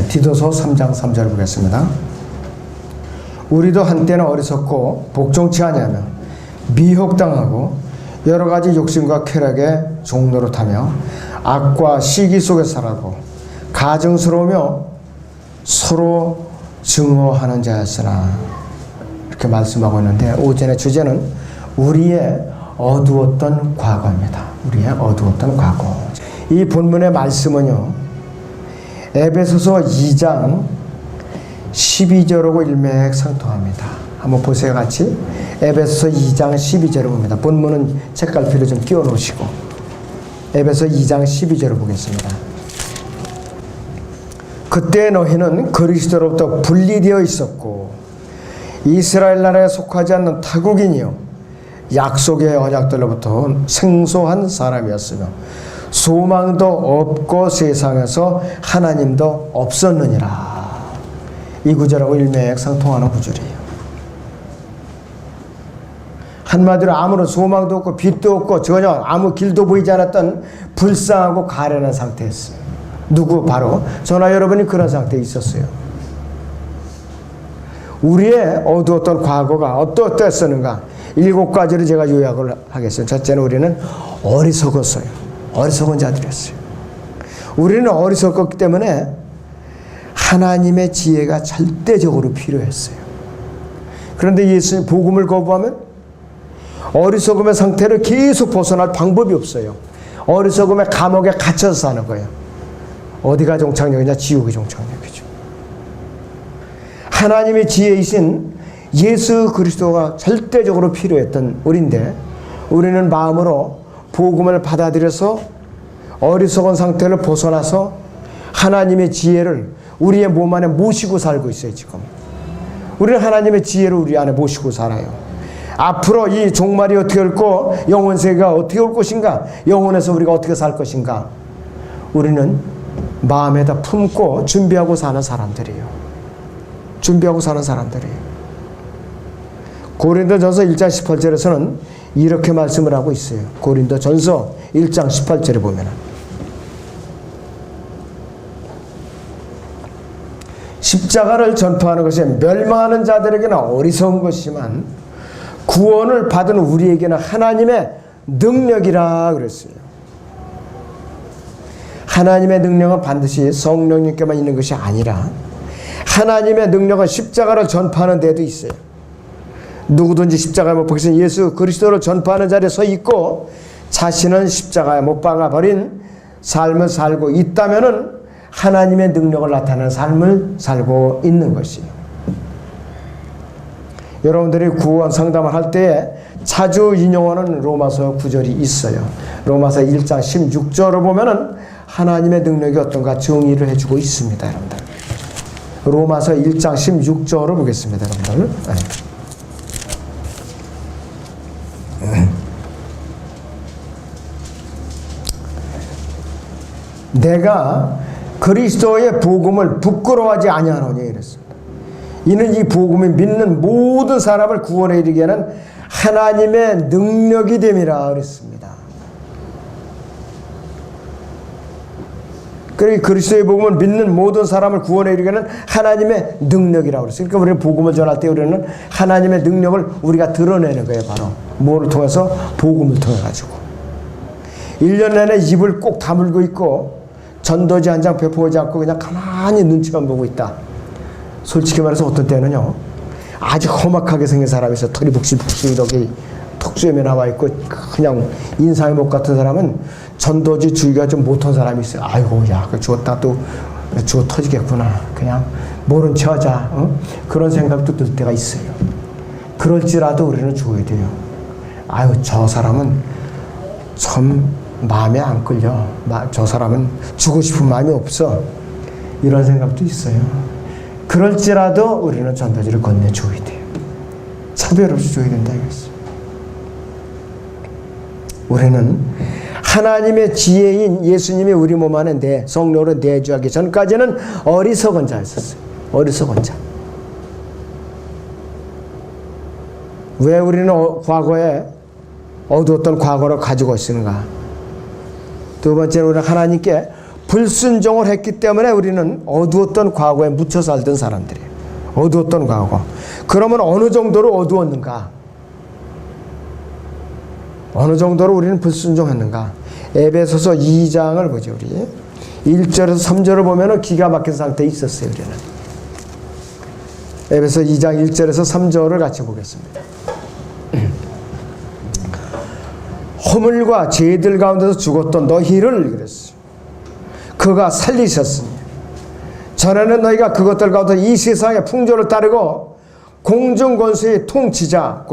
디도서 3장 3절 보겠습니다. 우리도 한때는 어리석고 복종치 아니하며 미혹당하고 여러 가지 욕심과 쾌락의 종노릇하며 악과 시기 속에 살아고 가증스러우며 서로 증오하는 자였으나, 이렇게 말씀하고 있는데, 오전의 주제는 우리의 어두웠던 과거입니다. 우리의 어두웠던 과거. 이 본문의 말씀은요, 에베소서 2장 12절하고 일맥상통합니다. 한번 보세요, 같이. 에베소서 2장 12절을 봅니다. 본문은 책갈피를 좀 끼워 놓으시고 에베소 2장 12절을 보겠습니다. 그때 너희는 그리스도로부터 분리되어 있었고 이스라엘 나라에 속하지 않는 타국인이요 약속의 언약들로부터 생소한 사람이었으며 소망도 없고 세상에서 하나님도 없었느니라. 이 구절하고 일맥상통하는 구절이에요. 한마디로 아무런 소망도 없고 빛도 없고 전혀 아무 길도 보이지 않았던 불쌍하고 가련한 상태였어요. 누구? 바로 저나 여러분이 그런 상태에 있었어요. 우리의 어두웠던 과거가 어떠했었는가? 7가지를 제가 요약을 하겠어요. 첫째는 우리는 어리석었어요. 어리석은 자들이었어요. 우리는 어리석었기 때문에 하나님의 지혜가 절대적으로 필요했어요. 그런데 예수님 복음을 거부하면 어리석음의 상태를 계속 벗어날 방법이 없어요. 어리석음의 감옥에 갇혀서 사는 거예요. 어디가 종착역이냐? 지옥이 종착역이죠. 하나님의 지혜이신 예수 그리스도가 절대적으로 필요했던 우리인데, 우리는 마음으로 복음을 받아들여서 어리석은 상태를 벗어나서 하나님의 지혜를 우리의 몸 안에 모시고 살고 있어요. 지금 우리는 하나님의 지혜를 우리 안에 모시고 살아요. 앞으로 이 종말이 어떻게 올고 영혼세계가 어떻게 올 것인가, 영혼에서 우리가 어떻게 살 것인가, 우리는 마음에다 품고 준비하고 사는 사람들이에요. 준비하고 사는 사람들이에요. 고린도전서 1장 18절에서는 이렇게 말씀을 하고 있어요. 고린도전서 1장 18절에 보면 십자가를 전파하는 것이 멸망하는 자들에게는 어리석은 것이지만 구원을 받은 우리에게는 하나님의 능력이라 그랬어요. 하나님의 능력은 반드시 성령님께만 있는 것이 아니라 하나님의 능력은 십자가를 전파하는 데도 있어요. 누구든지 십자가에 못 박힌 예수 그리스도를 전파하는 자리에 서 있고 자신은 십자가에 못 박아 버린 삶을 살고 있다면은 하나님의 능력을 나타내는 삶을 살고 있는 것이에요. 여러분들이 구원 상담을 할 때에 자주 인용하는 로마서 9절이 있어요. 로마서 1장 16절을 보면은 하나님의 능력이 어떤가 정의를 해주고 있습니다. 여러분들, 로마서 1장 16절을 보겠습니다. 여러분들, 내가 그리스도의 복음을 부끄러워하지 아니하노니 이랬습니다. 이는 이 복음이 믿는 모든 사람을 구원에 이르게 하는 하나님의 능력이 됨이라 그랬습니다. 그러니까 그리스도의 복음을 믿는 모든 사람을 구원에 이르게 하는 하나님의 능력이라고 그랬어요. 그러니까 우리는 복음을 전할 때 우리는 하나님의 능력을 우리가 드러내는 거예요. 바로 뭐를 통해서? 복음을 통해 가지고 1년 내내 입을 꼭 다물고 있고 전도지 한 장 배포하지 않고 그냥 가만히 눈치만 보고 있다. 솔직히 말해서 어떤 때는요, 아주 험악하게 생긴 사람이 있어. 털이 북실북실 이렇게 턱수염에 나와 있고 그냥 인상이 못 같은 사람은 전도지 주의가 좀 못한 사람이 있어요. 아이고, 야, 죽었다 또 죽어 터지겠구나. 그냥 모른 체 하자. 그런 생각도 들 때가 있어요. 그럴지라도 우리는 죽어야 돼요. 아유, 저 사람은 참 마음에 안 끌려. 저 사람은 주고 싶은 마음이 없어. 이런 생각도 있어요. 그럴지라도 우리는 전도지를 건네줘야 돼요. 차별 없이 줘야 된다 이거죠. 우리는 하나님의 지혜인 예수님이 우리 몸 안에 성령으로 내주하기 전까지는 어리석은 자였었어요. 어리석은 자. 왜 우리는 과거에 어두웠던 과거를 가지고 있는가? 두 번째는 우리는 하나님께 불순종을 했기 때문에 우리는 어두웠던 과거에 묻혀 살던 사람들이에요. 어두웠던 과거. 그러면 어느 정도로 어두웠는가? 어느 정도로 우리는 불순종했는가? 에베소서 2장을 보죠, 우리. 1절에서 3절을 보면은 기가 막힌 상태에 있었어요, 우리는. 에베소 2장 1절에서 3절을 같이 보겠습니다. 허물과 죄들 가운데서 죽었던 너희를 그랬어요. 그가 살리셨으니 전에는 너희가 그것들 가운데 이 세상의 풍조를 따르고 공중권세의 통치자,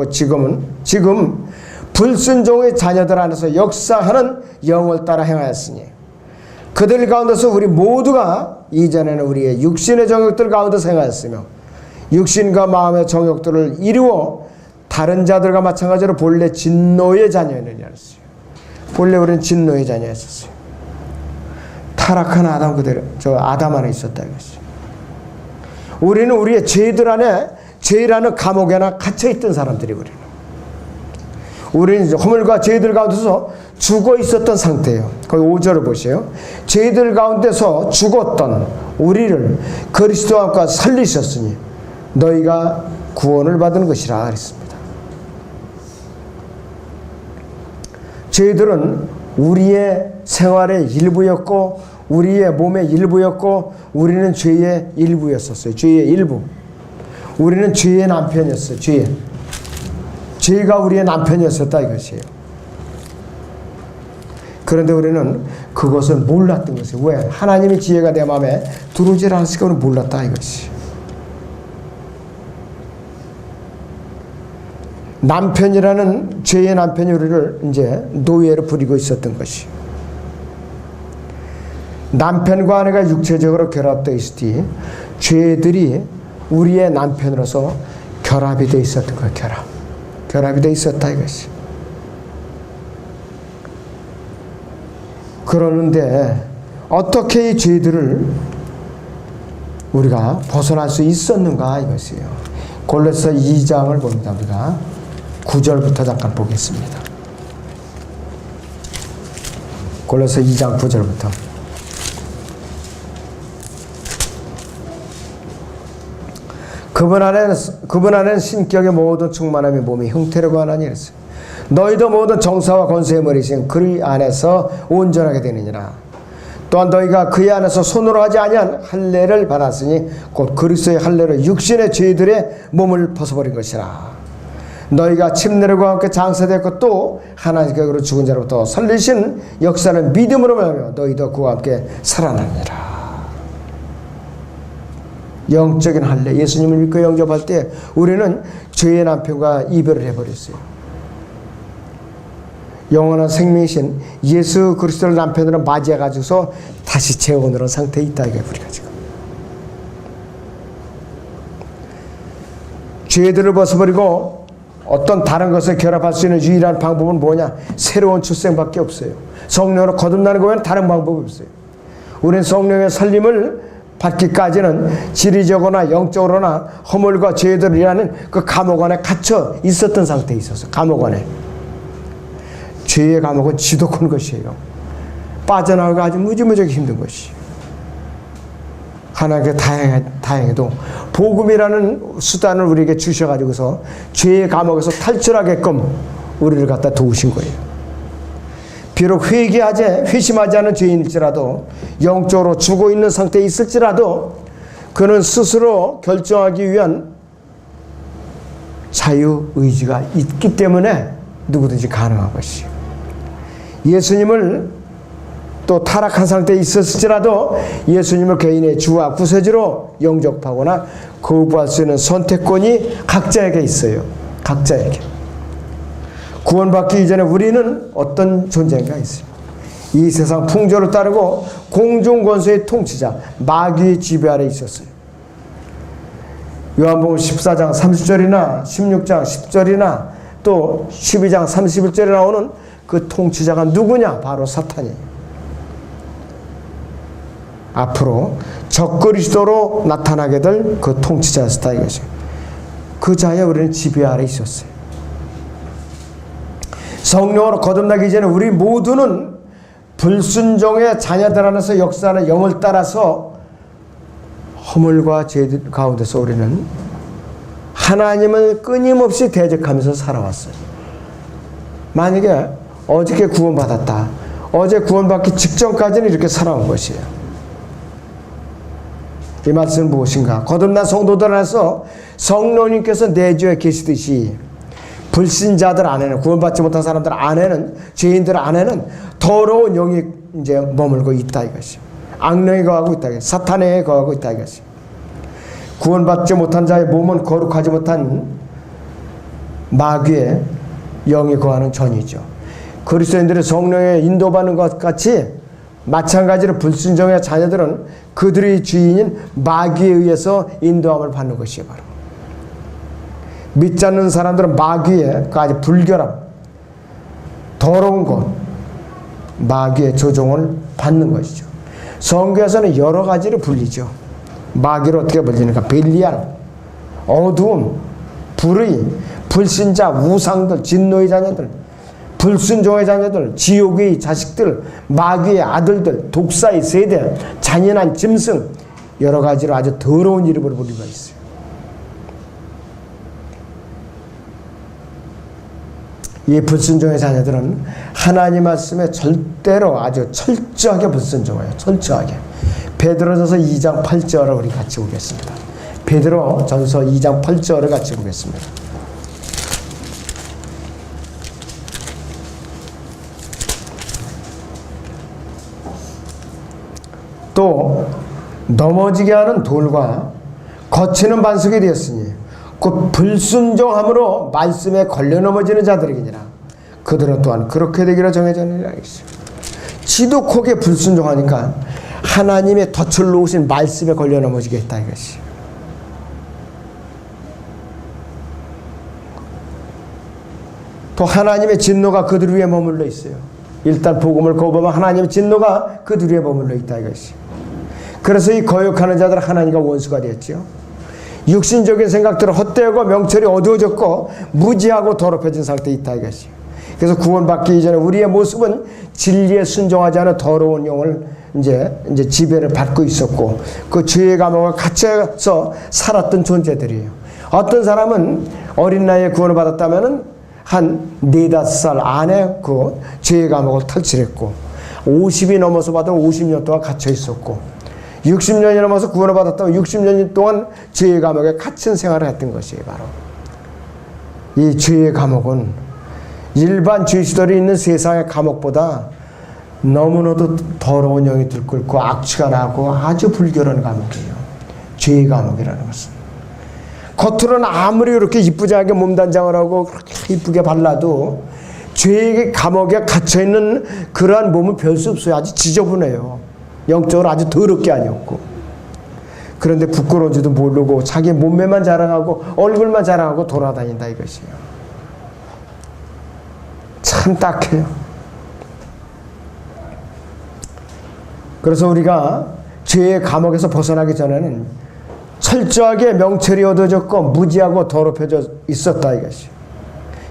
지금 불순종의 자녀들 안에서 역사하는 영을 따라 행하였으니 그들 가운데서 우리 모두가 이전에는 우리의 육신의 정욕들 가운데서 행하였으며 육신과 마음의 정욕들을 이루어 다른 자들과 마찬가지로 본래 진노의 자녀였느니라 했어요. 본래 우리는 진노의 자녀였었어요. 타락한 아담 그대로 아담 안에 있었다 이것이죠. 우리는 우리의 죄들 안에 죄라는 감옥에나 갇혀있던 사람들이 우리는 이제 허물과 죄들 가운데서 죽어 있었던 상태예요. 거기 5절을 보세요. 죄들 가운데서 죽었던 우리를 그리스도와 함께 살리셨으니 너희가 구원을 받은 것이라 그랬습니다. 죄들은 우리의 생활의 일부였고 우리의 몸의 일부였고 우리는 죄의 일부였었어요. 죄의 일부. 우리는 죄의 남편이었어요. 죄가 우리의 남편이었었다 이것이에요. 그런데 우리는 그것을 몰랐던 것이에요. 왜? 하나님의 지혜가 내 마음에 들어오질 않았으니까 우리는 몰랐다 이것이. 남편이라는 죄의 남편이 우리를 이제 노예로 부리고 있었던 것이. 남편과 아내가 육체적으로 결합되어 있을 때 죄들이 우리의 남편으로서 결합이 되어 있었던 거예요. 결합이 되어 있었다 이것이. 그러는데 어떻게 이 죄들을 우리가 벗어날 수 있었는가 이것이에요. 골로새 2장을 봅니다. 우리가 9절부터 잠깐 보겠습니다. 골로새 2장 9절부터. 그분 안에는 신격의 모든 충만함이 몸의 형태라고 하나니 이랬어요. 너희도 모든 정사와 권세의 머리신 그리 안에서 온전하게 되느니라. 또한 너희가 그의 안에서 손으로 하지 아니한 할례를 받았으니 곧 그리스도의 할례로 육신의 죄들의 몸을 벗어버린 것이라. 너희가 침례와 함께 장사되었고 또 하나님께로 죽은 자로부터 살리신 역사는 믿음으로 말하며 너희도 그와 함께 살아나느니라. 영적인 할례, 예수님을 믿고 영접할 때 우리는 죄의 남편과 이별을 해버렸어요. 영원한 생명이신 예수 그리스도를 남편으로 맞이해가지고서 다시 재혼을 한 상태에 있다 이게 우리가 지금. 죄들을 벗어버리고 어떤 다른 것을 결합할 수 있는 유일한 방법은 뭐냐? 새로운 출생밖에 없어요. 성령으로 거듭나는 거에는 다른 방법이 없어요. 우리는 성령의 살림을 받기까지는 지리적으로나 영적으로나 허물과 죄들이라는 그 감옥 안에 갇혀 있었던 상태에 있었어요. 감옥 안에. 죄의 감옥은 지독한 것이에요. 빠져나오기가 아주 무지무지하게 힘든 것이에요. 하나님께 다행해도 복음이라는 수단을 우리에게 주셔가지고서 죄의 감옥에서 탈출하게끔 우리를 갖다 도우신 거예요. 비록 회심하지 않은 죄인일지라도 영적으로 죽어 있는 상태에 있을지라도 그는 스스로 결정하기 위한 자유의지가 있기 때문에 누구든지 가능한 것이에요. 예수님을 또 타락한 상태에 있었을지라도 예수님을 개인의 주와 구세주로 영접하거나 거부할 수 있는 선택권이 각자에게 있어요. 각자에게. 구원받기 이전에 우리는 어떤 존재인가 있습니다. 이 세상 풍조를 따르고 공중권세의 통치자 마귀의 지배 아래 있었어요. 요한복음 14장 30절이나 16장 10절이나 또 12장 31절에 나오는 그 통치자가 누구냐? 바로 사탄이에요. 앞으로 적그리스도로 나타나게 될 그 통치자였다 이것이에요. 그 자에 우리는 지배 아래 있었어요. 성령으로 거듭나기 전에 우리 모두는 불순종의 자녀들 안에서 역사하는 영을 따라서 허물과 죄 가운데서 우리는 하나님을 끊임없이 대적하면서 살아왔어요. 만약에 어저께 구원받았다, 어제 구원받기 직전까지는 이렇게 살아온 것이에요. 이 말씀은 무엇인가? 거듭난 성도들 안에서 성령님께서 내주에 계시듯이 불신자들 안에는, 구원받지 못한 사람들 안에는, 죄인들 안에는 더러운 영이 이제 머물고 있다 이것이. 악령이 거하고 있다 이것이. 사탄에 거하고 있다 이것이. 구원받지 못한 자의 몸은 거룩하지 못한 마귀의 영이 거하는 전이죠. 그리스도인들이 성령에 인도받는 것 같이 마찬가지로 불순종의 자녀들은 그들의 주인인 마귀에 의해서 인도함을 받는 것이에요. 바로 믿지 않는 사람들은 마귀의 그 아주 불결함, 더러운 것, 마귀의 조종을 받는 것이죠. 성경에서는 여러 가지로 불리죠. 마귀를 어떻게 불리는가? 벨리알, 어두움, 불의, 불신자, 우상들, 진노의 자녀들, 불순종의 자녀들, 지옥의 자식들, 마귀의 아들들, 독사의 세대, 잔인한 짐승, 여러 가지로 아주 더러운 이름으로 불리고 있어요. 이 불순종의 자녀들은 하나님 말씀에 절대로 아주 철저하게 불순종해요. 철저하게. 베드로전서 2장 8절을 우리 같이 보겠습니다. 베드로전서 2장 8절을 같이 보겠습니다. 또 넘어지게 하는 돌과 거치는 반석이 되었으니 그 불순종함으로 말씀에 걸려 넘어지는 자들이니라. 그들은 또한 그렇게 되기로 정해졌느니라. 지독하게 불순종하니까 하나님의 덫을 놓으신 말씀에 걸려 넘어지게 했다 이것이. 또 하나님의 진노가 그들 위에 머물러 있어요. 일단 복음을 거부하면 하나님의 진노가 그들 위에 머물러 있다 이것이. 그래서 이 거역하는 자들은 하나님과 원수가 되었죠. 육신적인 생각들은 헛되고 명철이 어두워졌고 무지하고 더럽혀진 상태에 있다 이것이. 그래서 구원받기 이전에 우리의 모습은 진리에 순종하지 않은 더러운 영을 이제 지배를 받고 있었고 그 죄의 감옥에 갇혀서 살았던 존재들이에요. 어떤 사람은 어린 나이에 구원을 받았다면은 한 4-5살 안에 그 죄의 감옥을 탈출했고 50이 넘어서 받으면 50년 동안 갇혀 있었고 60년이 넘어서 구원을 받았다면 60년 동안 죄의 감옥에 갇힌 생활을 했던 것이에요. 바로 이 죄의 감옥은 일반 죄수들이 있는 세상의 감옥보다 너무나도 더러운 영이 들끓고 악취가 나고 아주 불결한 감옥이에요. 죄의 감옥이라는 것은. 겉으로는 아무리 이렇게 이쁘장하게 몸단장을 하고 그렇게 이쁘게 발라도 죄의 감옥에 갇혀있는 그러한 몸은 별 수 없어요. 아주 지저분해요. 영적으로 아주 더럽게 아니었고. 그런데 부끄러운지도 모르고 자기 몸매만 자랑하고 얼굴만 자랑하고 돌아다닌다 이것이에요. 참 딱해요. 그래서 우리가 죄의 감옥에서 벗어나기 전에는 철저하게 명철이 얻어졌고 무지하고 더럽혀져 있었다 이것이.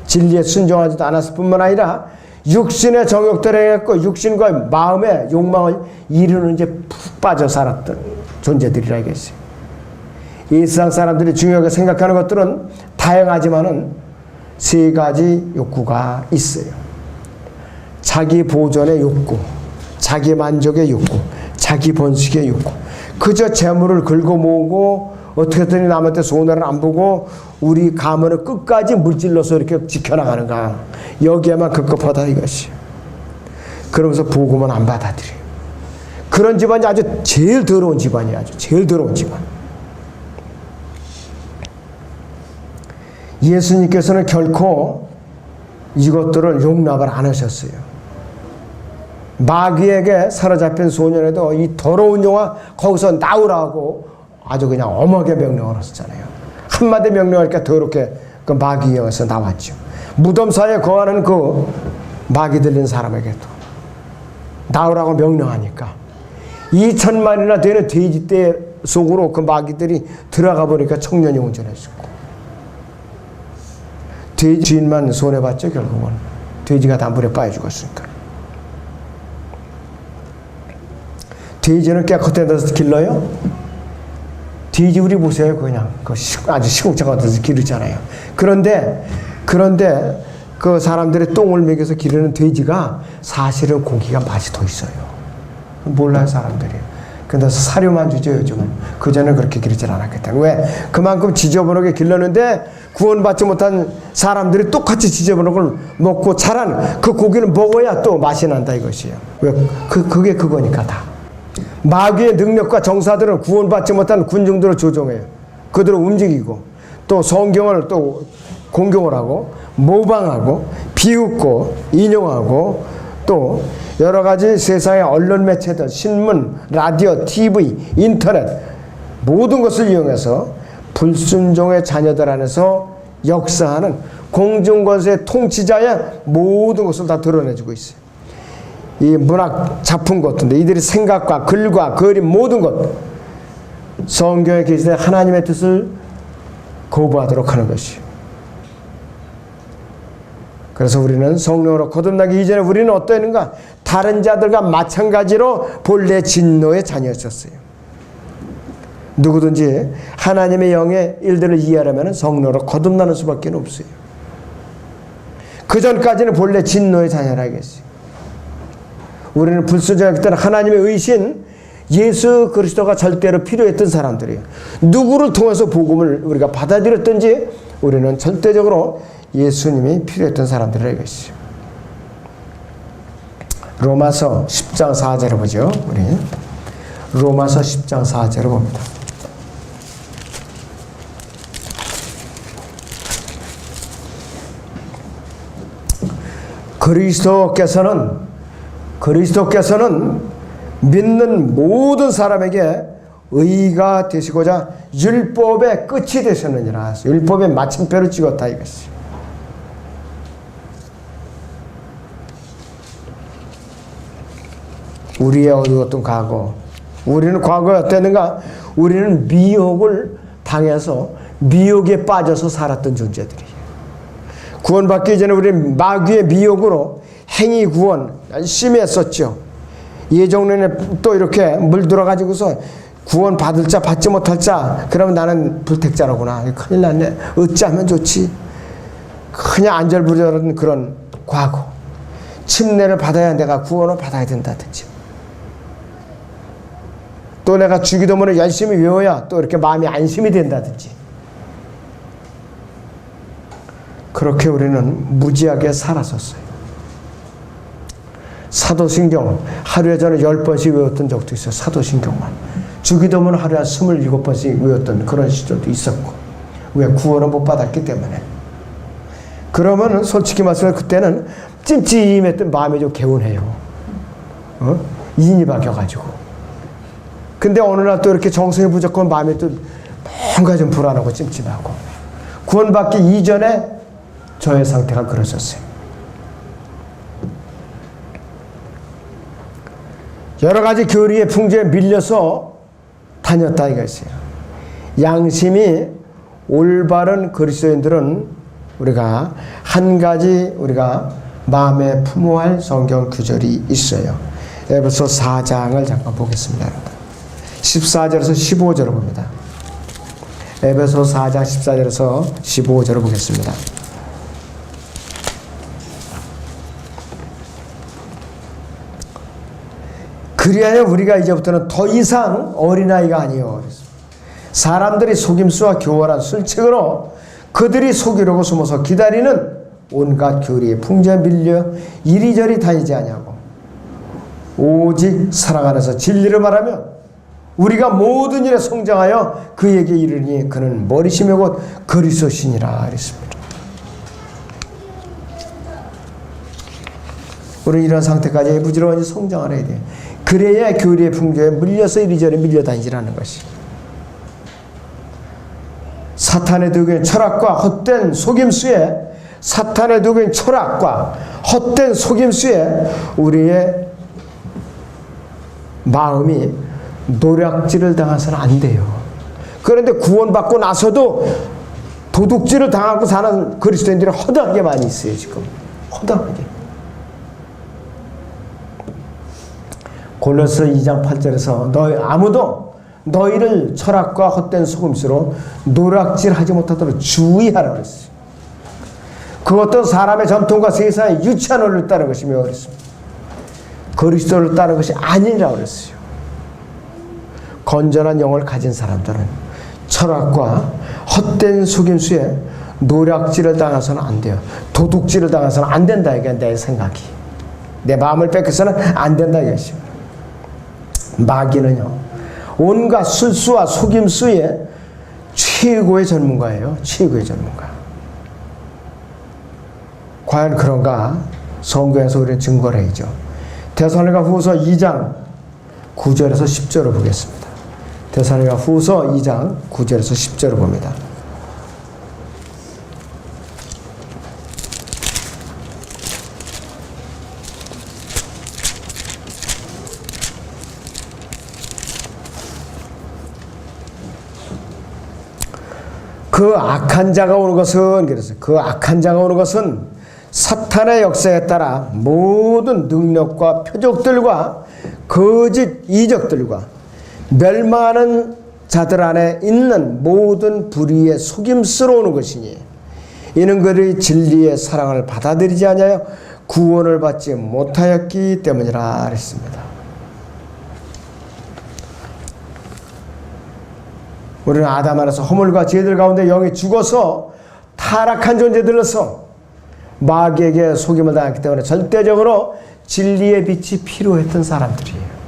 진리에 순종하지도 않았을 뿐만 아니라 육신의 정욕들에 했고 육신과 마음의 욕망을 이루는 이제 푹 빠져 살았던 존재들이라 이것이. 이 세상 사람들이 중요하게 생각하는 것들은 다양하지만은 3가지 욕구가 있어요. 자기 보존의 욕구, 자기 만족의 욕구, 자기 번식의 욕구. 그저 재물을 긁어 모으고 어떻게든 남한테 손해를 안 보고 우리 가문을 끝까지 물질로서 이렇게 지켜나가는가. 여기에만 급급하다 이것이. 그러면서 복음은 안 받아들여요. 그런 집안이 아주 제일 더러운 집안이에요. 아주 제일 더러운 집안. 예수님께서는 결코 이것들을 용납을 안 하셨어요. 마귀에게 사로잡힌 소년에도 이 더러운 영아 거기서 나오라고 아주 그냥 엄하게 명령을 하셨잖아요. 한마디 명령하니까 더럽게 그 마귀의 영에서 나왔죠. 무덤 사이에 거하는 그 마귀 들린 사람에게도 나오라고 명령하니까 2,000마리나 되는 돼지떼 속으로 그 마귀들이 들어가 보니까 청년이 운전했었고 돼지 주인만 손해봤죠. 결국은 돼지가 다 물에 빠져 죽었으니까. 돼지는 깨끗한 데서 길러요? 돼지 우리 보세요. 그냥 아주 시궁창 같은 데서 기르잖아요. 그런데 그 사람들의 똥을 먹여서 기르는 돼지가 사실은 고기가 맛이 더 있어요. 몰라요, 사람들이. 그래서 사료만 주죠, 요즘은. 그전에는 그렇게 기르질 않았겠다. 왜? 그만큼 지저분하게 길렀는데 구원받지 못한 사람들이 똑같이 지저분한 걸 먹고 자란 그 고기는 먹어야 또 맛이 난다 이것이에요. 왜? 그게 그거니까 다. 마귀의 능력과 정사들은 구원받지 못한 군중들을 조종해요. 그들을 움직이고 또 성경을 또 공경을 하고 모방하고 비웃고 인용하고 또 여러 가지 세상의 언론 매체들, 신문, 라디오, TV, 인터넷 모든 것을 이용해서 불순종의 자녀들 안에서 역사하는 공중권세의 통치자의 모든 것을 다 드러내주고 있어요. 이 문학 작품 같은데 이들의 생각과 글과 그림 모든 것 성경에 계시되 하나님의 뜻을 거부하도록 하는 것이에요. 그래서 우리는 성령으로 거듭나기 이전에 우리는 어떠했는가? 다른 자들과 마찬가지로 본래 진노의 자녀였었어요. 누구든지 하나님의 영의 일들을 이해하려면 성령으로 거듭나는 수밖에 없어요. 그 전까지는 본래 진노의 자녀라겠어요. 우리는 불순종했기 때문에 하나님의 의신 예수 그리스도가 절대로 필요했던 사람들이에요. 누구를 통해서 복음을 우리가 받아들였든지 우리는 절대적으로 예수님이 필요했던 사람들이라 이것이죠. 로마서 10장 4절을 보죠. 우리 로마서 10장 4절을 봅니다. 그리스도께서는 믿는 모든 사람에게 의가 되시고자 율법의 끝이 되셨느니라. 율법의 마침표를 찍었다 이것이. 우리의 어두웠던 과거. 우리는 과거에 어땠는가? 우리는 미혹을 당해서 미혹에 빠져서 살았던 존재들이에요. 구원받기 전에 우리는 마귀의 미혹으로 행위 구원 열심히 했었죠. 예정론에 또 이렇게 물들어가지고서 구원 받을 자 받지 못할 자 그러면 나는 불택자라구나. 큰일 났네. 어찌하면 좋지. 그냥 안절부절한 그런 과거. 침례를 받아야 내가 구원을 받아야 된다든지. 또 내가 주기도문을 열심히 외워야 또 이렇게 마음이 안심이 된다든지. 그렇게 우리는 무지하게 살았었어요. 사도신경 하루에 저는 10번씩 외웠던 적도 있어요. 사도신경만. 주기도문 하루에 27번씩 외웠던 그런 시절도 있었고. 왜? 구원을 못 받았기 때문에. 그러면은 솔직히 말해서 그때는 찜찜했던 마음이 좀 개운해요. 인이 박혀가지고. 근데 어느 날 또 이렇게 정성이 부족한 마음이 또 뭔가 좀 불안하고 찜찜하고. 구원받기 이전에 저의 상태가 그랬었어요. 여러 가지 교리의 풍조에 밀려서 다녔다 이것이에요. 양심이 올바른 그리스도인들은 우리가 한 가지 우리가 마음에 품어야 성경 구절이 있어요. 에베소 4장을 잠깐 보겠습니다. 14절에서 15절을 봅니다. 에베소 4장 14절에서 15절을 보겠습니다. 그리하여 우리가 이제부터는 더 이상 어린아이가 아니요. 사람들이 속임수와 교활한 술책으로 그들이 속이려고 숨어서 기다리는 온갖 교리의 풍조에 밀려 이리저리 다니지 아니하고 오직 사랑 안에서 진리를 말하며 우리가 모든 일에 성장하여 그에게 이르니 그는 머리심이 곧 그리스도시니라 그랬습니다. 우리는 이런 상태까지 부지런히 성장을 해야 돼요. 그래야 교리의 풍조에 물려서 이리저리 밀려다니지라는 것이. 사탄의 두개인 철학과 헛된 속임수에 사탄의 두개인 철학과 헛된 속임수에 우리의 마음이 노략질을 당해서는 안 돼요. 그런데 구원받고 나서도 도둑질을 당하고 사는 그리스도인들이 허다하게 많이 있어요. 지금 허다하게. 골로새 2장 8절에서 아무도 너희를 철학과 헛된 속임수로 노략질하지 못하도록 주의하라 그랬어요. 그것도 사람의 전통과 세상의 유치한 원리를 따르는 것이며 그랬습니다. 그리스도를 따르는 것이 아니라고 그랬어요. 건전한 영을 가진 사람들은 철학과 헛된 속임수에 노략질을 당해서는 안 돼요. 도둑질을 당해서는 안 된다. 이게 내 생각이. 내 마음을 뺏겨서는 안 된다. 이것이요. 마귀는요, 온갖 술수와 속임수의 최고의 전문가예요. 최고의 전문가. 과연 그런가? 성경에서 우리는 증거를 해야죠. 데살로니가 후서 2장 9절에서 10절을 보겠습니다. 데살로니가 후서 2장 9절에서 10절을 봅니다. 그 악한 자가 오는 것은, 그래서 그 악한 자가 오는 것은 사탄의 역사에 따라 모든 능력과 표적들과 거짓 이적들과 멸망하는 자들 안에 있는 모든 불의의 속임수로 오는 것이니, 이는 그들이 진리의 사랑을 받아들이지 아니하여 구원을 받지 못하였기 때문이라 했습니다. 우리는 아담 안에서 허물과 죄들 가운데 영이 죽어서 타락한 존재들로서 마귀에게 속임을 당했기 때문에 절대적으로 진리의 빛이 필요했던 사람들이에요.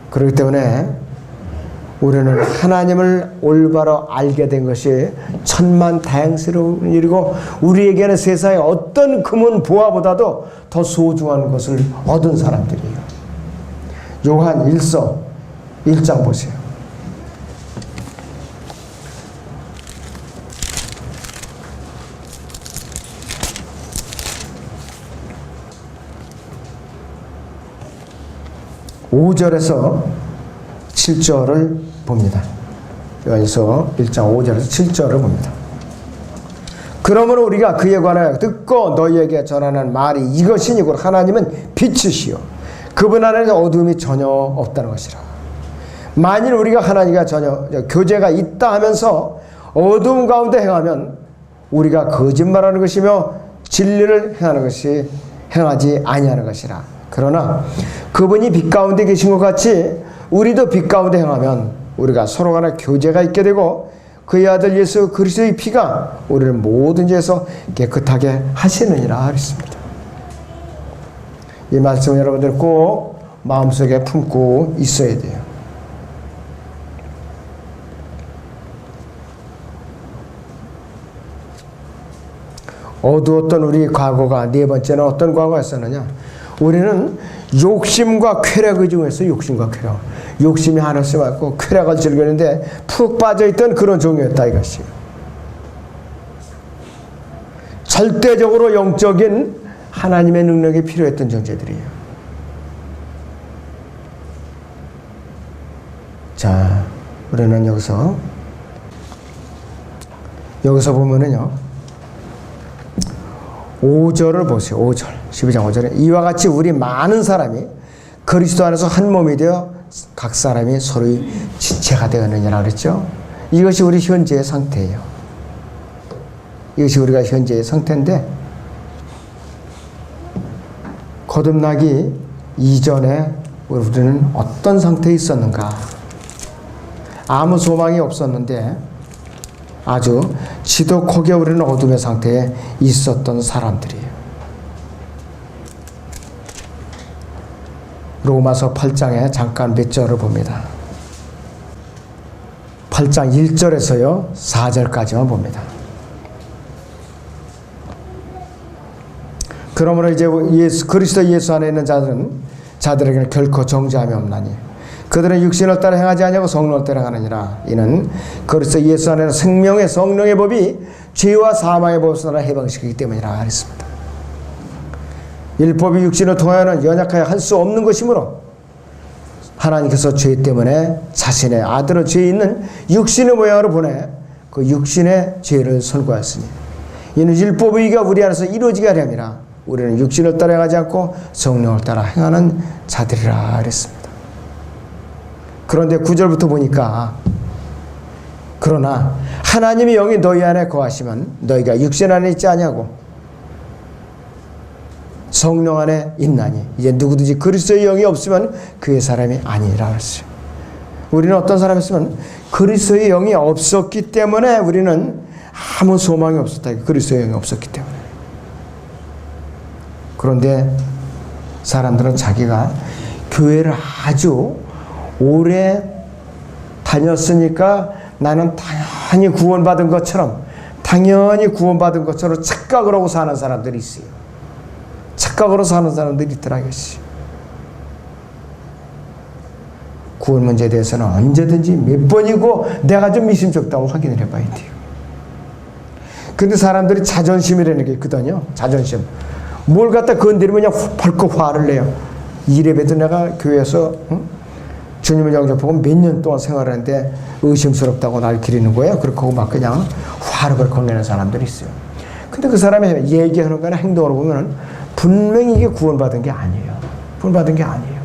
그렇기 때문에 우리는 하나님을 올바로 알게 된 것이 천만다행스러운 일이고, 우리에게는 세상의 어떤 금은 보화보다도 더 소중한 것을 얻은 사람들이에요. 요한 1서 1장 보세요. (5절에서) 7절을 봅니다. 요한일서 1장 5절에서 7절을 봅니다. 그러므로 우리가 그에 관하여 듣고 너희에게 전하는 말이 이것이니 곧 하나님은 빛이시요 그분 안에는 어둠이 전혀 없다는 것이라. 만일 우리가 하나님과 전혀 교제가 있다 하면서 어둠 가운데 행하면 우리가 거짓말하는 것이며 진리를 행하지 아니하는 것이라. 그러나 그분이 빛 가운데 계신 것 같이 우리도 빛 가운데 행하면 우리가 서로 간에 교제가 있게 되고, 그의 아들 예수 그리스도의 피가 우리를 모든 죄에서 깨끗하게 하시느니라 했습니다. 이 말씀 여러분들 꼭 마음속에 품고 있어야 돼요. 어두웠던 우리 과거가, 네 번째는 어떤 과거였었느냐? 우리는 욕심과 쾌락의 중에서 욕심과 쾌락, 욕심이 하나씩 많고 쾌락을 즐기는데 푹 빠져있던 그런 종이었다 이것이. 절대적으로 영적인 하나님의 능력이 필요했던 존재들이에요. 자, 우리는 여기서 보면은요, 5절을 보세요. 5절, 12장 5절에 이와 같이 우리 많은 사람이 그리스도 안에서 한 몸이 되어 각 사람이 서로의 지체가 되었느냐라 그랬죠. 이것이 우리 현재의 상태예요. 이것이 우리가 현재의 상태인데, 거듭나기 이전에 우리는 어떤 상태에 있었는가? 아무 소망이 없었는데 아주 지독하게 우리는 어둠의 상태에 있었던 사람들이에요. 로마서 8장에 잠깐 몇 절을 봅니다. 8장 1절에서요 4절까지만 봅니다. 그러므로 이제 그리스도 예수 안에 있는 자들에게는 결코 정죄함이 없나니 그들은 육신을 따라 행하지 아니하고 성령을 따라 행하느니라. 이는 그리스도 예수 안에는 생명의 성령의 법이 죄와 사망의 법에서 해방시키기 때문이라 했습니다. 율법이 육신을 통하여는 연약하여 할 수 없는 것이므로 하나님께서 죄 때문에 자신의 아들을 죄 있는 육신의 모양으로 보내 그 육신의 죄를 선고하였으니, 이는 율법의 의가 우리 안에서 이루어지게 하려 함이라. 우리는 육신을 따라가지 않고 성령을 따라 행하는 자들이라 그랬습니다. 그런데 9절부터 보니까 그러나 하나님의 영이 너희 안에 거하시면 너희가 육신 안에 있지 아니하고 성령 안에 있나니 이제 누구든지 그리스도의 영이 없으면 그의 사람이 아니라 했어요. 우리는 어떤 사람이었으면 그리스도의 영이 없었기 때문에 우리는 아무 소망이 없었다. 그리스도의 영이 없었기 때문에. 그런데 사람들은 자기가 교회를 아주 오래 다녔으니까 나는 당연히 구원받은 것처럼 착각을 하고 사는 사람들이 있어요. 착각으로 사는 사람들이 있더라고요. 구원 문제에 대해서는 언제든지 몇 번이고 내가 좀 미심쩍다고 확인을 해봐야 돼요. 근데 사람들이 자존심이라는 게 있거든요. 자존심. 뭘 갖다 건드리면 그냥 벌컥 화를 내요. 이래봬도 내가 교회에서 주님을 영접하고 몇 년 동안 생활하는데 의심스럽다고 날 기리는 거예요. 그렇고 막 그냥 화를 벌컥 내는 사람들이 있어요. 근데 그 사람이 얘기하는 거나 행동을 보면 분명히 이게 구원받은 게 아니에요. 구원받은 게 아니에요.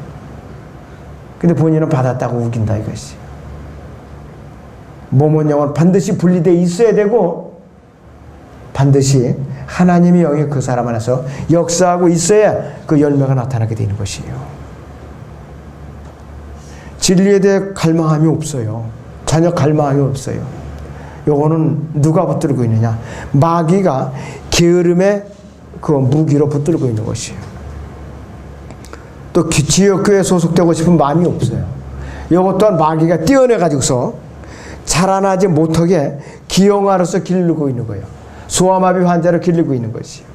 근데 본인은 받았다고 우긴다 이것이. 몸은 영은 반드시 분리되어 있어야 되고 반드시 하나님의 영이 그 사람 안에서 역사하고 있어야 그 열매가 나타나게 되는 것이에요. 진리에 대해 갈망함이 없어요. 전혀 갈망함이 없어요. 요거는 누가 붙들고 있느냐? 마귀가 게으름의 그 무기로 붙들고 있는 것이에요. 또 지역교회에 소속되고 싶은 마음이 없어요. 이것 또한 마귀가 띄어내가지고서 자라나지 못하게 기형아로서 기르고 있는 거예요. 소아마비 환자를 기르고 있는 것이에요.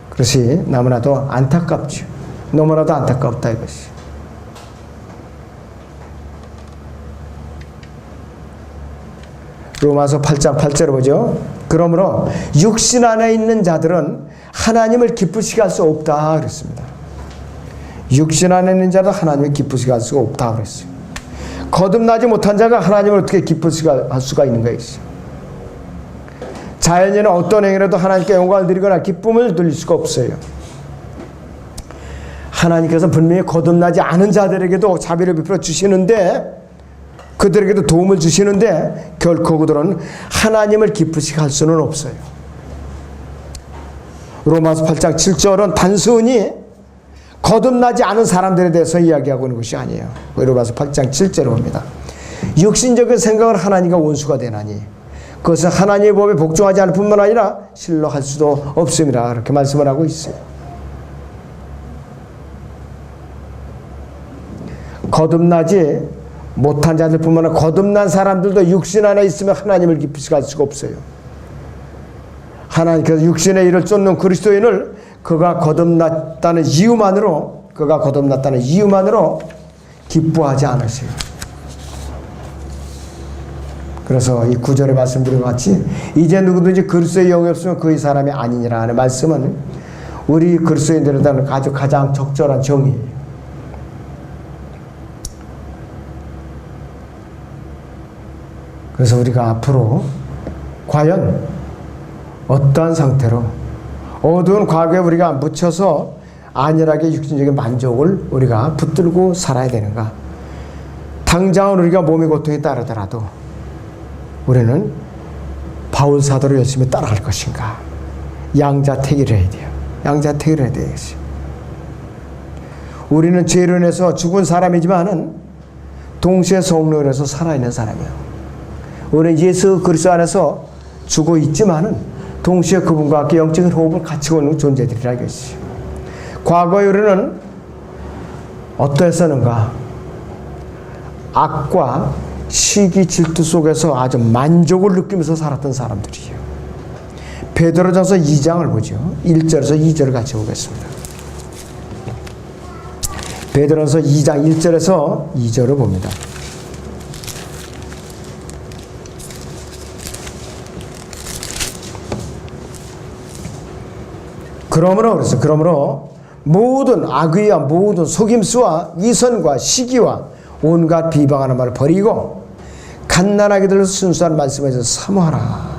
그것이 너무나도 안타깝죠. 너무나도 안타깝다 이것이. 로마서 8장 8절을 보죠. 그러므로 육신 안에 있는 자들은 하나님을 기쁘시게 할 수 없다 그랬습니다. 육신 안에 있는 자들은 하나님을 기쁘시게 할 수가 없다 그랬어요. 거듭나지 못한 자가 하나님을 어떻게 기쁘시게 할 수가 있는가 했어요. 자연인은 어떤 행위라도 하나님께 영광을 드리거나 기쁨을 드릴 수가 없어요. 하나님께서 분명히 거듭나지 않은 자들에게도 자비를 베풀어 주시는데 그들에게도 도움을 주시는데 결코 그들은 하나님을 기쁘시게 할 수는 없어요. 로마서 8장 7절은 단순히 거듭나지 않은 사람들에 대해서 이야기하고 있는 것이 아니에요. 로마서 8장 7절을 봅니다. 육신적인 생각을 하나님과 원수가 되나니 그것은 하나님의 법에 복종하지 않을 뿐만 아니라 신뢰할 수도 없습니다. 그렇게 말씀을 하고 있어요. 거듭나지 못한 자들뿐만 아니라 거듭난 사람들도 육신 안에 있으면 하나님을 기쁘시게 할 수가 없어요. 하나님께서 육신의 일을 쫓는 그리스도인을 그가 거듭났다는 이유만으로 기뻐하지 않으세요. 그래서 이 9절에 말씀드린 것 같이 이제 누구든지 그리스도의 영이 없으면 그의 사람이 아니니라 하는 말씀은 우리 그리스도인들에게는 아주 가장 적절한 정의예요. 그래서 우리가 앞으로 과연 어떠한 상태로 어두운 과거에 우리가 묻혀서 안일하게 육신적인 만족을 우리가 붙들고 살아야 되는가? 당장은 우리가 몸의 고통에 따르더라도 우리는 바울 사도를 열심히 따라갈 것인가? 양자택일을 해야 돼요. 양자택일을 해야 되겠어요. 우리는 죄로 인해서 죽은 사람이지만은 동시에 성령으로 인해서 살아있는 사람이에요. 우리는 예수 그리스도 안에서 죽어 있지만은 동시에 그분과 함께 영적인 호흡을 같이 오는 존재들이라 이것이죠. 과거에 우리는 어떠했었는가? 악과 시기 질투 속에서 아주 만족을 느끼면서 살았던 사람들이에요. 베드로전서 2장을 보죠. 1절에서 2절을 같이 보겠습니다. 베드로전서 2장 1절에서 2절을 봅니다. 그러므로 모든 악의와 모든 속임수와 위선과 시기와 온갖 비방하는 말을 버리고 갓난아기들로 순수한 말씀에서 사모하라.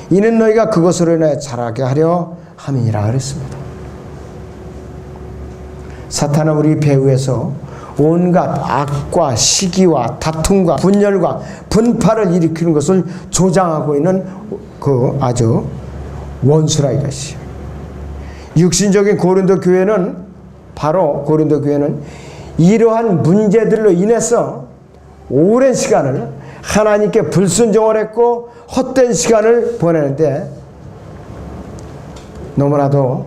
이는 너희가 그것으로 인하여 자라게 하려 함이니라 그랬습니다. 사탄은 우리 배후에서 온갖 악과 시기와 다툼과 분열과 분파를 일으키는 것을 조장하고 있는 그 아주 원수라 이것이요. 육신적인 고린도 교회는 바로 고린도 교회는 이러한 문제들로 인해서 오랜 시간을 하나님께 불순종을 했고 헛된 시간을 보내는데 너무나도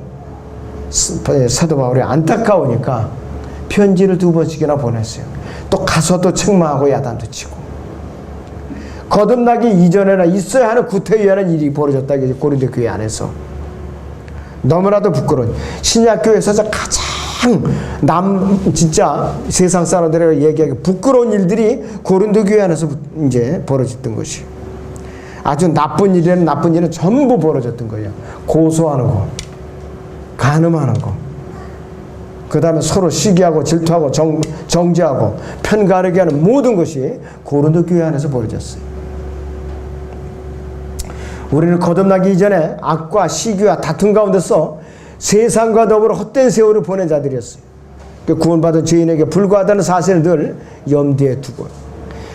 사도 바울이 안타까우니까 편지를 2번씩이나 보냈어요. 또 가서도 책망하고 야단도 치고 거듭나기 이전에나 있어야 하는 구태의하는 일이 벌어졌다. 고린도 교회 안에서 너무나도 부끄러운 신약교회에서 가장 진짜 세상 사람들에게 얘기하기 부끄러운 일들이 고린도 교회 안에서 이제 벌어졌던 것이 아주 나쁜 일은 전부 벌어졌던 거예요. 고소하는 거, 간음하는 거, 그 다음에 서로 시기하고 질투하고 정죄하고 편가르게 하는 모든 것이 고린도 교회 안에서 벌어졌어요. 우리는 거듭나기 이전에 악과 시기와 다툼 가운데서 세상과 더불어 헛된 세월을 보낸 자들이었어요. 구원받은 죄인에게 불과하다는 사실을 늘 염두에 두고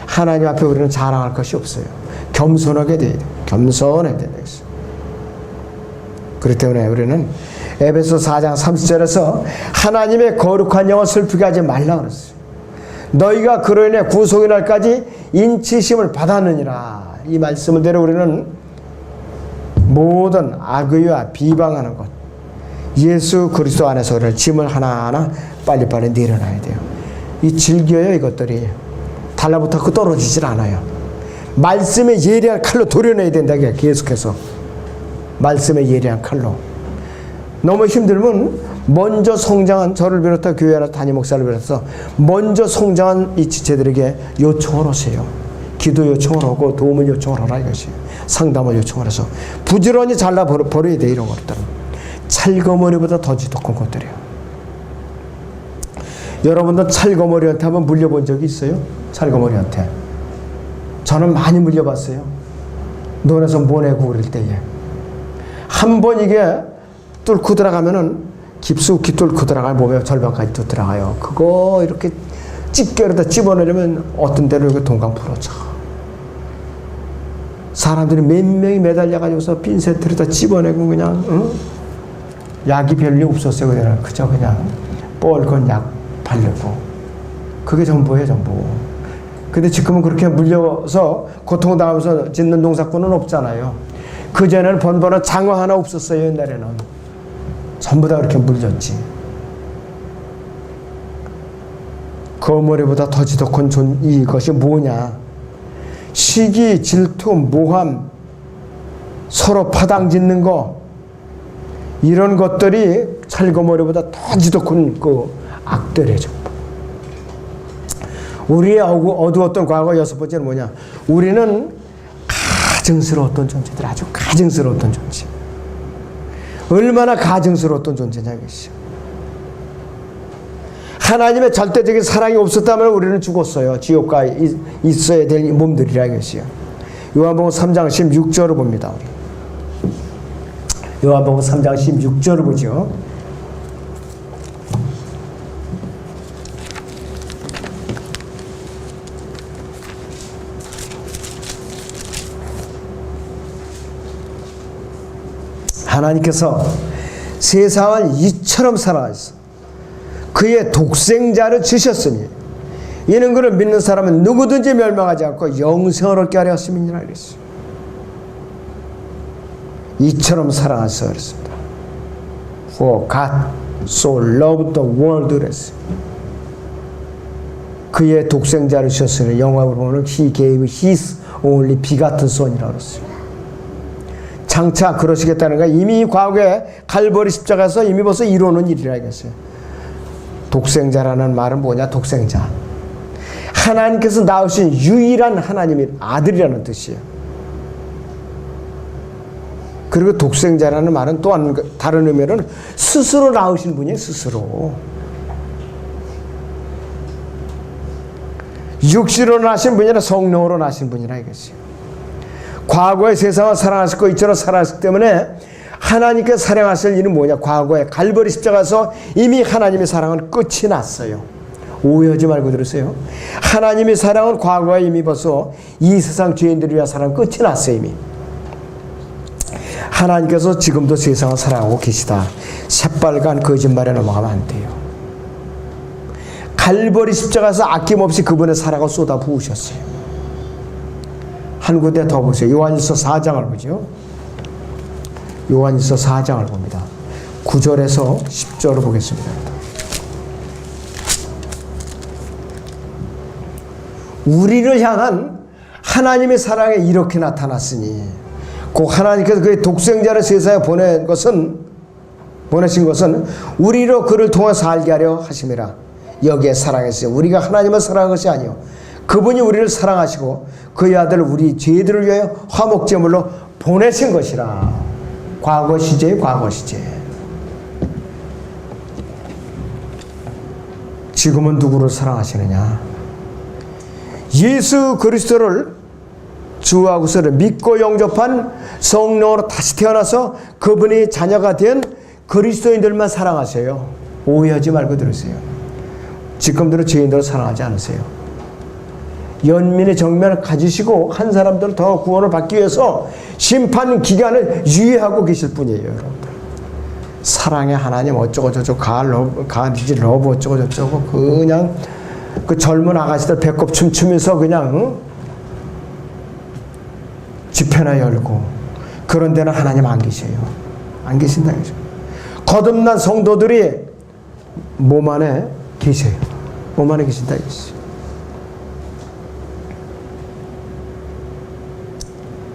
하나님 앞에 우리는 자랑할 것이 없어요. 겸손하게 돼야 돼요. 겸손해야 돼요. 그렇기 때문에 우리는 에베소 4장 30절에서 하나님의 거룩한 영을 슬프게 하지 말라 그랬어요. 너희가 그로 인해 구속의 날까지 인치심을 받았느니라. 이 말씀을 대로 우리는 모든 악의와 비방하는 것, 예수 그리스도 안에서 우리는 짐을 하나하나 빨리빨리 내려놔야 돼요. 이 질겨요. 이것들이 달라붙어 떨어지질 않아요. 말씀의 예리한 칼로 도려내야 된다. 계속해서 말씀의 예리한 칼로. 너무 힘들면 먼저 성장한 저를 비롯해 교회 안에 담임 목사를 비롯해서 먼저 성장한 이 지체들에게 요청을 하세요. 기도 요청을 하고 도움을 요청을 하라 이것이에요. 상담을 요청을 해서 부지런히 잘라 버려야 돼. 이런 것들은 찰거머리보다 더 지독한 것들이에요. 여러분들 찰거머리한테 한번 물려본 적이 있어요? 찰거머리한테. 저는 많이 물려봤어요. 논에서 모내고 그럴 때에. 한 번 이게 뚫고 들어가면은 깊숙이 뚫고 들어가면 몸에 절반까지 또 들어가요. 그거 이렇게 집게로다 집어내려면 어떤 데로 이렇게 동강 풀어져. 사람들이 몇 명이 매달려가지고서 핀셋으로다 집어내고 그냥 약이 별로 없었어요. 그냥 그저 그냥 뻘건 약 바르고 그게 전부예요. 전부. 근데 지금은 그렇게 물려서 고통당하면서 짓는 농사꾼은 없잖아요. 그전에는 번번한 장어 하나 없었어요. 옛날에는 전부 다 그렇게 물렸지. 거머리보다 더 지독한 이것이 뭐냐? 시기, 질투, 모함, 서로 파당짓는 거, 이런 것들이 찰거머리보다 더 지독한 그 악들이죠. 우리의 어두웠던 과거 6번째는 뭐냐? 우리는 가증스러웠던 존재들, 아주 가증스러웠던 존재. 얼마나 가증스러웠던 존재냐 이것이죠. 하나님의 절대적인 사랑이 없었다면 우리는 죽었어요. 지옥가에 있어야 될 몸들이라 이것이요. 요한복음 3장 16절을 봅니다. 우리. 요한복음 3장 16절을 보죠. 하나님께서 세상을 이처럼 사랑하셔서 그의 독생자를 주셨으니 이는 그를 믿는 사람은 누구든지 멸망하지 않고 영생을 얻게 하려 하심이니라 그랬어요. 이처럼 사랑하셔서 그랬습니다. For God so loved the world 그랬어요. 그의 독생자를 주셨으니 영어로 보면 He gave His only begotten Son이라고 그랬어요. 장차 그러시겠다는 거 이미 과거에 갈보리 십자가에서 이미 벌써 이루어놓은 일이라 했어요. 독생자라는 말은 뭐냐? 독생자. 하나님께서 낳으신 유일한 하나님의 아들이라는 뜻이에요. 그리고 독생자라는 말은 또한 다른 의미로는 스스로 낳으신 분이에요. 스스로. 육신으로 나신 분이 아니라 성령으로 나신 분이라 이것이에요. 과거에 세상을 사랑하셨고 이처럼 사랑하셨기 때문에 하나님께 사랑하실 일은 뭐냐? 과거에 갈보리 십자가에서 이미 하나님의 사랑은 끝이 났어요. 오해하지 말고 들으세요. 하나님의 사랑은 과거에 이미 벌써 이 세상 죄인들을 위한 사랑은 끝이 났어요. 이미. 하나님께서 지금도 세상을 사랑하고 계시다. 새빨간 거짓말에 넘어가면 안 돼요. 갈보리 십자가에서 아낌없이 그분의 사랑을 쏟아 부으셨어요. 한 군데 더 보세요. 요한일서 4장을 보죠. 요한일서 4장을 봅니다. 9절에서 10절을 보겠습니다. 우리를 향한 하나님의 사랑이 이렇게 나타났으니 곧 하나님께서 그의 독생자를 세상에 보내신 것은 우리로 그를 통해 살게 하려 하심이라. 여기에 사랑했어요. 우리가 하나님을 사랑한 것이 아니요 그분이 우리를 사랑하시고 그의 아들을 우리 죄들을 위하여 화목제물로 보내신 것이라. 과거 시제예요. 과거 시제. 지금은 누구를 사랑하시느냐? 예수 그리스도를 주와 구세를 믿고 영접한 성령으로 다시 태어나서 그분이 자녀가 된 그리스도인들만 사랑하세요. 오해하지 말고 들으세요. 지금대로 죄인들을 사랑하지 않으세요. 연민의 정면을 가지시고 한 사람들 더 구원을 받기 위해서 심판 기간을 유예하고 계실 뿐이에요. 여러분들. 사랑의 하나님 어쩌고 저쩌고 가디지 러브 어쩌고 저쩌고 그냥 그 젊은 아가씨들 배꼽 춤추면서 그냥 집회나 열고 그런 데는 하나님 안 계세요. 안 계신다. 거듭난 성도들이 몸 안에 계세요. 몸 안에 계신다.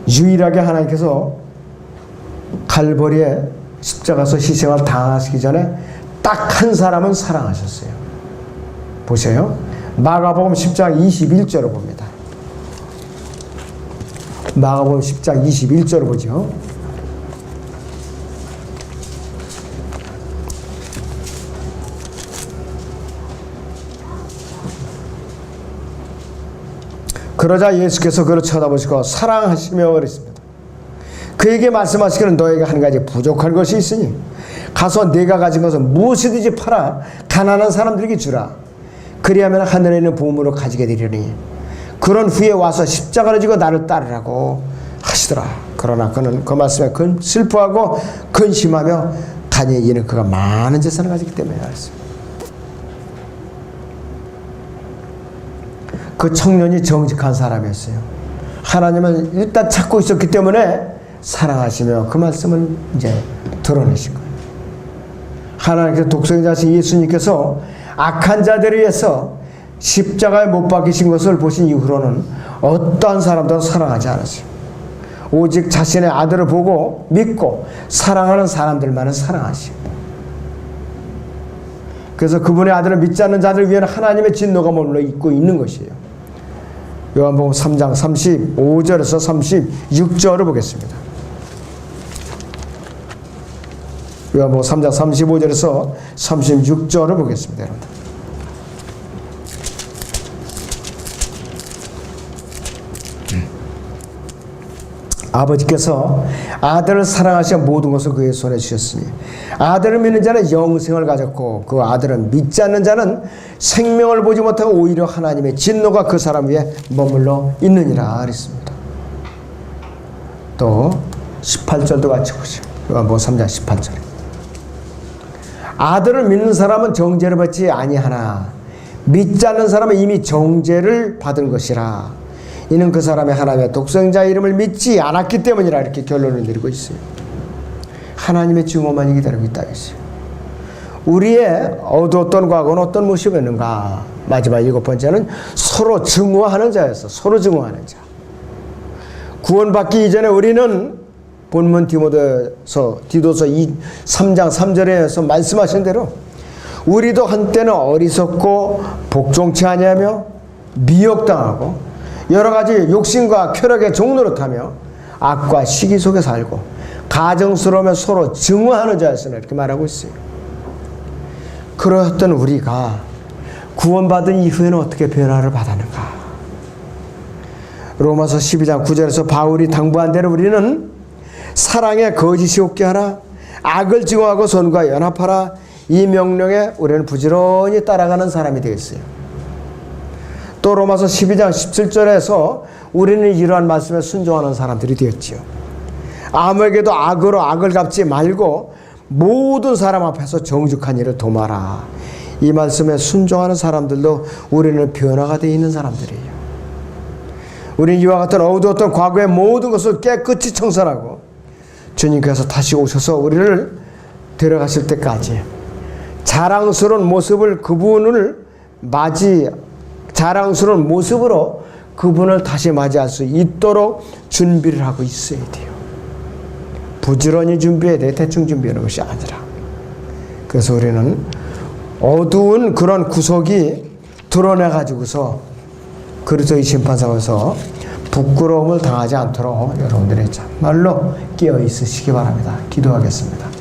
유일하게 하나님께서 갈보리에 십자가에서 희생을 당하시기 전에 딱 한 사람은 사랑하셨어요. 보세요. 마가복음 10장 21절을 봅니다. 마가복음 10장 21절을 보죠. 그러자 예수께서 그를 쳐다보시고 사랑하시며 그랬습니다. 그에게 말씀하시기를 너에게 한 가지 부족한 것이 있으니 가서 네가 가진 것은 무엇이든지 팔아 가난한 사람들에게 주라. 그리하면 하늘에 있는 보물을 가지게 되리니 그런 후에 와서 십자가를 지고 나를 따르라고 하시더라. 그러나 그는 그 말씀에 슬퍼하고 근심하며 가니 이는 그가 많은 재산을 가지기 때문에 알았습니다. 그 청년이 정직한 사람이었어요. 하나님은 일단 찾고 있었기 때문에 사랑하시며 그 말씀을 이제 드러내신 거예요. 하나님께서 독생자신 예수님께서 악한 자들을 위해서 십자가에 못 박히신 것을 보신 이후로는 어떠한 사람도 사랑하지 않았어요. 오직 자신의 아들을 보고 믿고 사랑하는 사람들만은 사랑하시고, 그래서 그분의 아들을 믿지 않는 자들을 위한 하나님의 진노가 머물러 있고 있는 것이에요. 요한복음 3장 35절에서 36절을 보겠습니다. 요한복음 3장 35절에서 36절을 보겠습니다. 여러분. 아버지께서 아들을 사랑하시어 모든 것을 그의 손에 주셨으니 아들을 믿는 자는 영생을 가졌고 그 아들은 믿지 않는 자는 생명을 보지 못하고 오히려 하나님의 진노가 그 사람 위에 머물러 있느니라 그랬습니다. 또 18절도 같이 보시죠. 요한복음 3장 18절. 아들을 믿는 사람은 정죄를 받지 아니하나 믿지 않는 사람은 이미 정죄를 받은 것이라. 이는 그 사람의 하나님의 독생자 이름을 믿지 않았기 때문이라. 이렇게 결론을 내리고 있어요. 하나님의 증오만이 기다리고 있다 했어요. 우리의 어두웠던 과거는 어떤 모습이었는가. 마지막 7번째는 서로 증오하는 자였어. 서로 증오하는 자. 구원받기 이전에 우리는 본문 디도서 3장 3절에서 말씀하신 대로 우리도 한때는 어리석고 복종치 아니하며 미혹당하고 여러 가지 욕심과 쾌락의 종노릇하며 악과 시기 속에 살고 가정스러우며 서로 증오하는 자였으나 이렇게 말하고 있어요. 그러했던 우리가 구원받은 이후에는 어떻게 변화를 받았는가. 로마서 12장 9절에서 바울이 당부한 대로 우리는 사랑에 거짓이 없게 하라, 악을 증오하고 선과 연합하라, 이 명령에 우리는 부지런히 따라가는 사람이 되겠어요. 또 로마서 12장 17절에서 우리는 이러한 말씀에 순종하는 사람들이 되었지요. 아무에게도 악으로 악을 갚지 말고 모든 사람 앞에서 정직한 일을 도마라. 이 말씀에 순종하는 사람들도 우리는 변화가 되어 있는 사람들이에요. 우리는 이와 같은 어두웠던 과거의 모든 것을 깨끗이 청산하고 주님께서 다시 오셔서 우리를 데려가실 때까지 자랑스러운 모습을 자랑스러운 모습으로 그분을 다시 맞이할 수 있도록 준비를 하고 있어야 돼요. 부지런히 준비해야 돼. 대충 준비하는 것이 아니라. 그래서 우리는 어두운 그런 구석이 드러내가지고서 그리스도의 심판상에서 부끄러움을 당하지 않도록 여러분들의 참말로 깨어 있으시기 바랍니다. 기도하겠습니다.